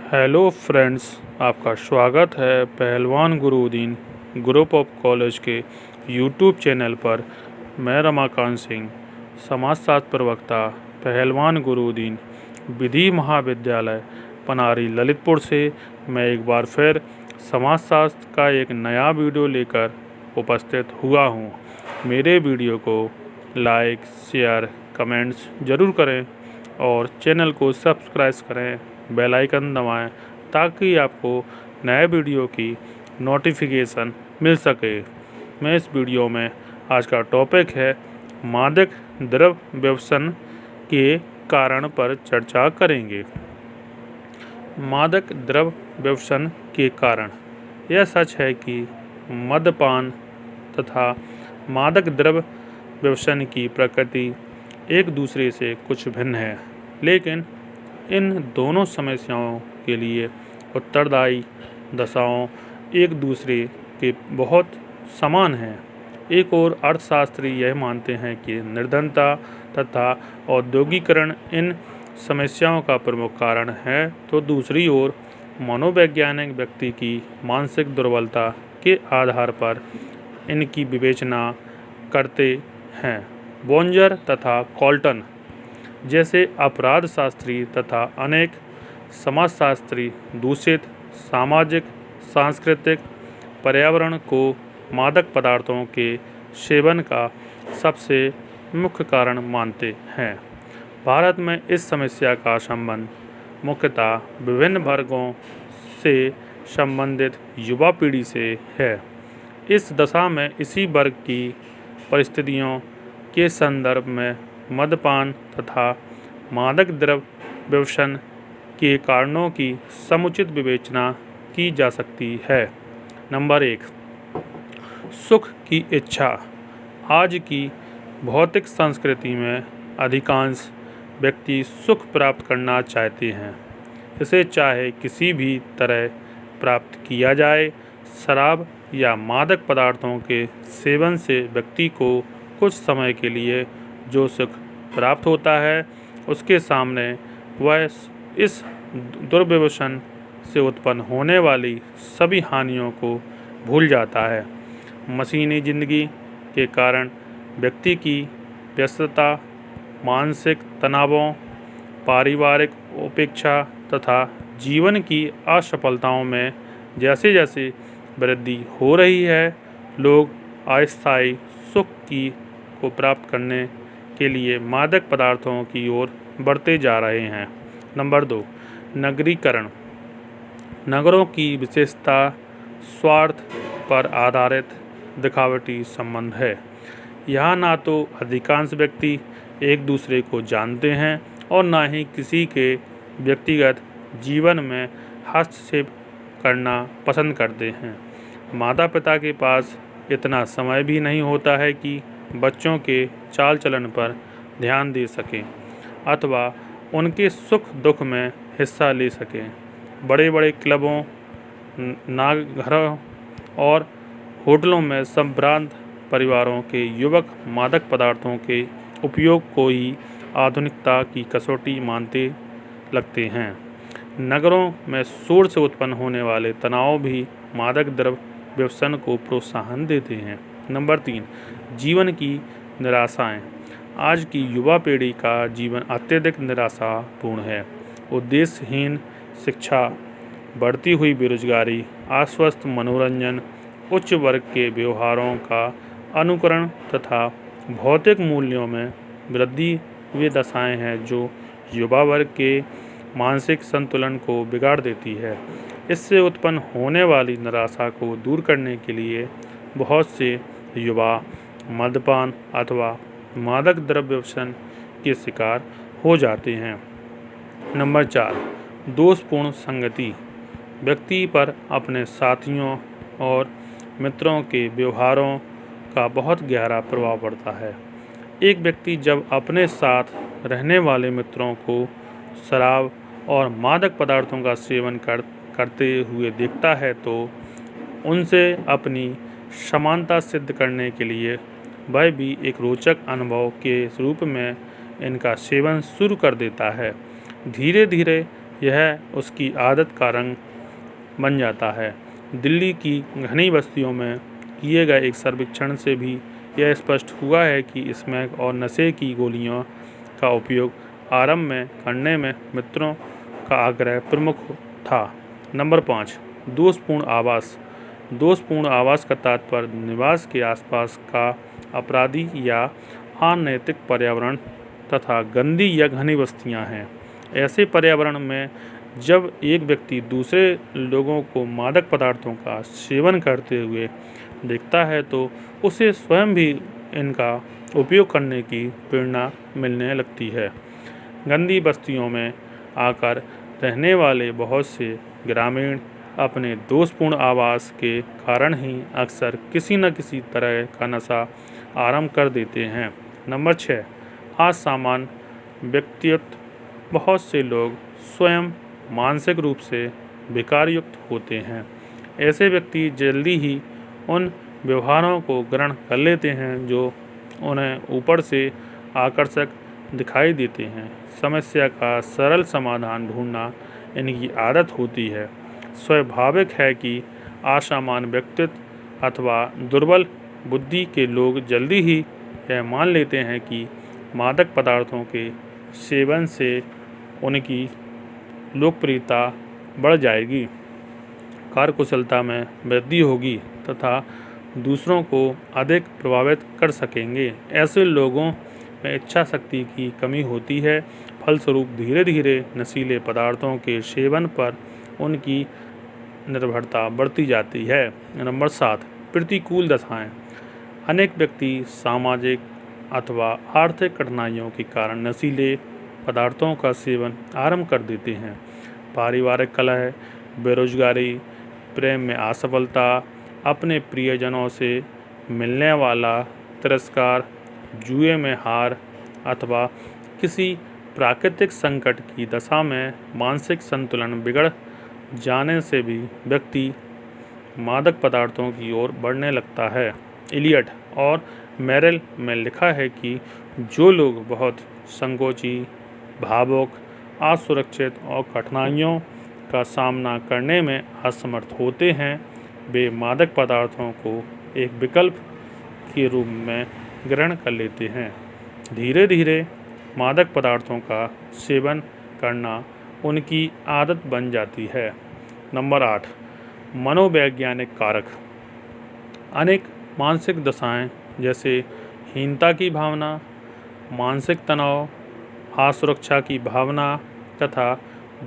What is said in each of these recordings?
Hello friends, आपका स्वागत है पहलवान गुरुदीन ग्रुप ऑफ कॉलेज के यूट्यूब चैनल पर। मैं रमाकांत सिंह, समाजशास्त्र प्रवक्ता, पहलवान गुरुदीन विधि महाविद्यालय पनारी ललितपुर से मैं एक बार फिर समाजशास्त्र का एक नया वीडियो लेकर उपस्थित हुआ हूँ। मेरे वीडियो को लाइक, शेयर, कमेंट्स ज़रूर करें और चैनल को सब्सक्राइब करें, बेल आइकन दबाएं ताकि आपको नए वीडियो की नोटिफिकेशन मिल सके। मैं इस वीडियो में आज का टॉपिक है मादक द्रव्य व्यसन के कारण पर चर्चा करेंगे। मादक द्रव्य व्यसन के कारण। यह सच है कि मद्यपान तथा मादक द्रव्य व्यसन की प्रकृति एक दूसरे से कुछ भिन्न है, लेकिन इन दोनों समस्याओं के लिए उत्तरदायी दशाओं एक दूसरे के बहुत समान हैं। एक ओर अर्थशास्त्री यह मानते हैं कि निर्धनता तथा औद्योगिकरण इन समस्याओं का प्रमुख कारण है, तो दूसरी ओर मनोवैज्ञानिक व्यक्ति की मानसिक दुर्बलता के आधार पर इनकी विवेचना करते हैं। बोंजर तथा कॉल्टन जैसे अपराध शास्त्री तथा अनेक समाजशास्त्री दूषित सामाजिक, सांस्कृतिक पर्यावरण को मादक पदार्थों के सेवन का सबसे मुख्य कारण मानते हैं। भारत में इस समस्या का संबंध मुख्यतः विभिन्न वर्गों से संबंधित युवा पीढ़ी से है। इस दशा में इसी वर्ग की परिस्थितियों के संदर्भ में मद्यपान तथा मादक द्रव्य व्यसन के कारणों की समुचित विवेचना की जा सकती है। नंबर 1, सुख की इच्छा। आज की भौतिक संस्कृति में अधिकांश व्यक्ति सुख प्राप्त करना चाहते हैं, इसे चाहे किसी भी तरह प्राप्त किया जाए। शराब या मादक पदार्थों के सेवन से व्यक्ति को कुछ समय के लिए जो सुख प्राप्त होता है, उसके सामने वह इस दुर्व्यसन से उत्पन्न होने वाली सभी हानियों को भूल जाता है। मशीनी जिंदगी के कारण व्यक्ति की व्यस्तता, मानसिक तनावों, पारिवारिक उपेक्षा तथा जीवन की असफलताओं में जैसे जैसे वृद्धि हो रही है, लोग अस्थायी सुख को प्राप्त करने के लिए मादक पदार्थों की ओर बढ़ते जा रहे हैं। नंबर 2, नगरीकरण। नगरों की विशेषता स्वार्थ पर आधारित दिखावटी संबंध है। यहाँ ना तो अधिकांश व्यक्ति एक दूसरे को जानते हैं और ना ही किसी के व्यक्तिगत जीवन में हस्तक्षेप करना पसंद करते हैं। माता पिता के पास इतना समय भी नहीं होता है कि बच्चों के चाल चलन पर ध्यान दे सकें अथवा उनके सुख दुख में हिस्सा ले सकें। बड़े बड़े क्लबों, नागघरों और होटलों में संभ्रांत परिवारों के युवक मादक पदार्थों के उपयोग को ही आधुनिकता की कसौटी मानते लगते हैं। नगरों में शोर से उत्पन्न होने वाले तनाव भी मादक द्रव्य व्यसन को प्रोत्साहन देते हैं। नंबर 3, जीवन की निराशाएं। आज की युवा पीढ़ी का जीवन अत्यधिक निराशापूर्ण है। उद्देश्यहीन शिक्षा, बढ़ती हुई बेरोजगारी, अस्वस्थ मनोरंजन, उच्च वर्ग के व्यवहारों का अनुकरण तथा भौतिक मूल्यों में वृद्धि वे दशाएं हैं जो युवा वर्ग के मानसिक संतुलन को बिगाड़ देती है। इससे उत्पन्न होने वाली निराशा को दूर करने के लिए बहुत से युवा मद्यपान अथवा मादक द्रव्य व्यसन के शिकार हो जाते हैं। नंबर 4, दोषपूर्ण संगति। व्यक्ति पर अपने साथियों और मित्रों के व्यवहारों का बहुत गहरा प्रभाव पड़ता है। एक व्यक्ति जब अपने साथ रहने वाले मित्रों को शराब और मादक पदार्थों का सेवन करते हुए देखता है, तो उनसे अपनी समानता सिद्ध करने के लिए वह भी एक रोचक अनुभव के रूप में इनका सेवन शुरू कर देता है। धीरे धीरे यह उसकी आदत का रंग बन जाता है। दिल्ली की घनी बस्तियों में किए गए एक सर्वेक्षण से भी यह स्पष्ट हुआ है कि स्मैक और नशे की गोलियों का उपयोग आरंभ में करने में मित्रों का आग्रह प्रमुख था। नंबर 5, दोषपूर्ण आवास। दोषपूर्ण आवास का तात्पर्य निवास के आसपास का अपराधी या अनैतिक पर्यावरण तथा गंदी या घनी बस्तियां हैं। ऐसे पर्यावरण में जब एक व्यक्ति दूसरे लोगों को मादक पदार्थों का सेवन करते हुए देखता है तो उसे स्वयं भी इनका उपयोग करने की प्रेरणा मिलने लगती है। गंदी बस्तियों में आकर रहने वाले बहुत से ग्रामीण अपने दोषपूर्ण आवास के कारण ही अक्सर किसी न किसी तरह का नशा आरंभ कर देते हैं। नंबर 6, असामान्य व्यक्तित्व। बहुत से लोग स्वयं मानसिक रूप से विकारयुक्त होते हैं। ऐसे व्यक्ति जल्दी ही उन व्यवहारों को ग्रहण कर लेते हैं जो उन्हें ऊपर से आकर्षक दिखाई देते हैं। समस्या का सरल समाधान ढूंढना इनकी आदत होती है। स्वाभाविक है कि असामान्य व्यक्तित्व अथवा दुर्बल बुद्धि के लोग जल्दी ही यह मान लेते हैं कि मादक पदार्थों के सेवन से उनकी लोकप्रियता बढ़ जाएगी, कार्यकुशलता में वृद्धि होगी तथा दूसरों को अधिक प्रभावित कर सकेंगे। ऐसे लोगों में इच्छा शक्ति की कमी होती है। फलस्वरूप धीरे धीरे नशीले पदार्थों के सेवन पर उनकी निर्भरता बढ़ती जाती है। नंबर 7, प्रतिकूल दशाएं। अनेक व्यक्ति सामाजिक अथवा आर्थिक कठिनाइयों के कारण नशीले पदार्थों का सेवन आरंभ कर देते हैं। पारिवारिक कलह, बेरोजगारी, प्रेम में असफलता, अपने प्रियजनों से मिलने वाला तिरस्कार, जुए में हार अथवा किसी प्राकृतिक संकट की दशा में मानसिक संतुलन बिगड़ जाने से भी व्यक्ति मादक पदार्थों की ओर बढ़ने लगता है। इलियट और मेरिल में लिखा है कि जो लोग बहुत संकोची, भावुक, असुरक्षित और कठिनाइयों का सामना करने में असमर्थ होते हैं, वे मादक पदार्थों को एक विकल्प के रूप में ग्रहण कर लेते हैं। धीरे धीरे मादक पदार्थों का सेवन करना उनकी आदत बन जाती है। नंबर 8, मनोवैज्ञानिक कारक। अनेक मानसिक दशाएं जैसे हीनता की भावना, मानसिक तनाव, असुरक्षा की भावना तथा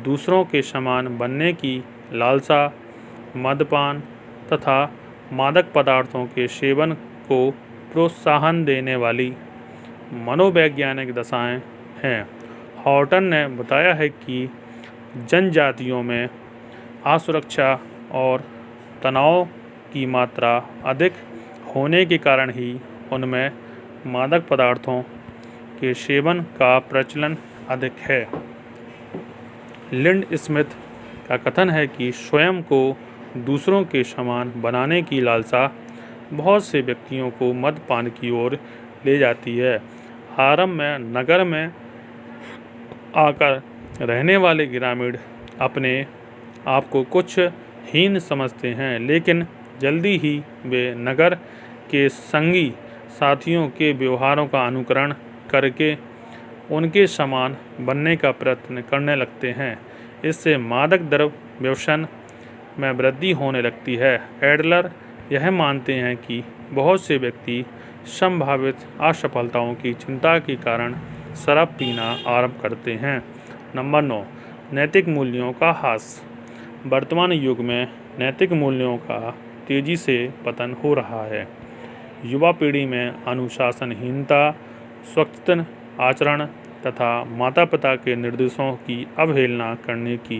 दूसरों के समान बनने की लालसा, मद्यपान तथा मादक पदार्थों के सेवन को प्रोत्साहन देने वाली मनोवैज्ञानिक दशाएं हैं। हॉर्टन ने बताया है कि जनजातियों में असुरक्षा और तनाव की मात्रा अधिक होने के कारण ही उनमें मादक पदार्थों के सेवन का प्रचलन अधिक है। लिंड स्मिथ का कथन है कि स्वयं को दूसरों के समान बनाने की लालसा बहुत से व्यक्तियों को मद्यपान की ओर ले जाती है। आरंभ में नगर में आकर रहने वाले ग्रामीण अपने आप को कुछ हीन समझते हैं, लेकिन जल्दी ही वे नगर के संगी साथियों के व्यवहारों का अनुकरण करके उनके समान बनने का प्रयत्न करने लगते हैं। इससे मादक द्रव्य व्यसन में वृद्धि होने लगती है। एडलर यह मानते हैं कि बहुत से व्यक्ति संभावित असफलताओं की चिंता के कारण शराब पीना आरंभ करते हैं। नंबर 9, नैतिक मूल्यों का ह्रास। वर्तमान युग में नैतिक मूल्यों का तेजी से पतन हो रहा है। युवा पीढ़ी में अनुशासनहीनता, स्वच्छता आचरण तथा माता पिता के निर्देशों की अवहेलना करने की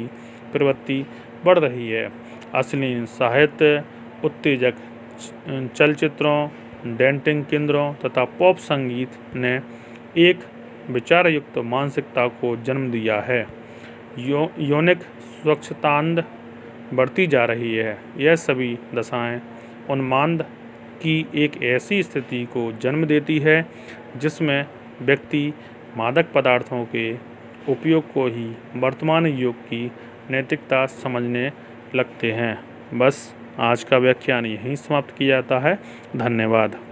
प्रवृत्ति बढ़ रही है। अश्लील साहित्य, उत्तेजक चलचित्रों, डेटिंग केंद्रों तथा पॉप संगीत ने एक विचारयुक्त मानसिकता को जन्म दिया है। यौनिक स्वच्छतांध बढ़ती जा रही है। यह सभी दशाएं उन्माद की एक ऐसी स्थिति को जन्म देती है जिसमें व्यक्ति मादक पदार्थों के उपयोग को ही वर्तमान युग की नैतिकता समझने लगते हैं। बस आज का व्याख्यान यहीं समाप्त किया जाता है। धन्यवाद।